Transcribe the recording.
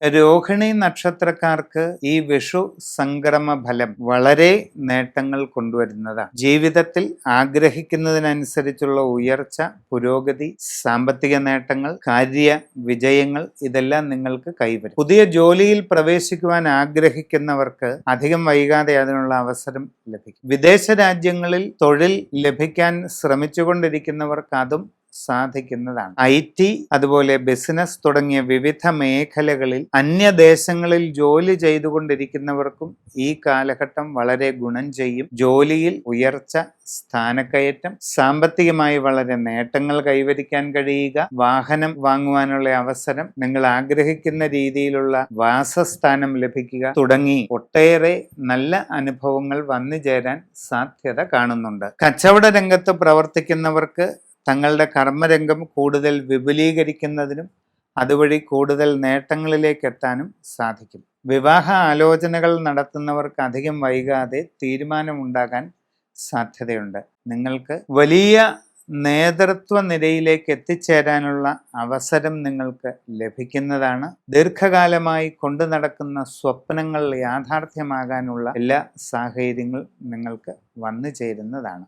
രോഹിണി നക്ഷത്രക്കാർക്ക് ഈ വിഷു സംക്രമ ഫലം വളരെ നേട്ടങ്ങൾ കൊണ്ടുവരുന്നതാണ്. ജീവിതത്തിൽ ആഗ്രഹിക്കുന്നതിനനുസരിച്ചുള്ള ഉയർച്ച, പുരോഗതി, സാമ്പത്തിക നേട്ടങ്ങൾ, കാര്യ വിജയങ്ങൾ ഇതെല്ലാം നിങ്ങൾക്ക് കൈവരും. പുതിയ ജോലിയിൽ പ്രവേശിക്കുവാൻ ആഗ്രഹിക്കുന്നവർക്ക് അധികം വൈകാതെ അതിനുള്ള അവസരം ലഭിക്കും. വിദേശ രാജ്യങ്ങളിൽ തൊഴിൽ ലഭിക്കാൻ ശ്രമിച്ചുകൊണ്ടിരിക്കുന്നവർക്ക് അതും സാധിക്കുന്നതാണ്. IT, അതുപോലെ ബിസിനസ് തുടങ്ങിയ വിവിധ മേഖലകളിൽ അന്യദേശങ്ങളിൽ ജോലി ചെയ്തുകൊണ്ടിരിക്കുന്നവർക്കും ഈ കാലഘട്ടം വളരെ ഗുണം ചെയ്യും. ജോലിയിൽ ഉയർച്ച, സ്ഥാനക്കയറ്റം, സാമ്പത്തികമായി വളരെ നേട്ടങ്ങൾ കൈവരിക്കാൻ കഴിയുക, വാഹനം വാങ്ങുവാനുള്ള അവസരം, നിങ്ങൾ ആഗ്രഹിക്കുന്ന രീതിയിലുള്ള വാസസ്ഥാനം ലഭിക്കുക തുടങ്ങി ഒട്ടേറെ നല്ല അനുഭവങ്ങൾ വന്നു ചേരാൻ സാധ്യത കാണുന്നുണ്ട്. കച്ചവട രംഗത്ത് പ്രവർത്തിക്കുന്നവർക്ക് തങ്ങളുടെ കർമ്മരംഗം കൂടുതൽ വിപുലീകരിക്കുന്നതിനും അതുവഴി കൂടുതൽ നേട്ടങ്ങളിലേക്ക് എത്താനും സാധിക്കും. വിവാഹ ആലോചനകൾ നടത്തുന്നവർക്ക് അധികം വൈകാതെ തീരുമാനമുണ്ടാകാൻ സാധ്യതയുണ്ട്. നിങ്ങൾക്ക് വലിയ നേതൃത്വ നിരയിലേക്ക് എത്തിച്ചേരാനുള്ള അവസരം നിങ്ങൾക്ക് ലഭിക്കുന്നതാണ്. ദീർഘകാലമായി കൊണ്ടു നടക്കുന്ന സ്വപ്നങ്ങൾ യാഥാർത്ഥ്യമാകാനുള്ള എല്ലാ സാഹചര്യങ്ങളും നിങ്ങൾക്ക് വന്നു ചേരുന്നതാണ്.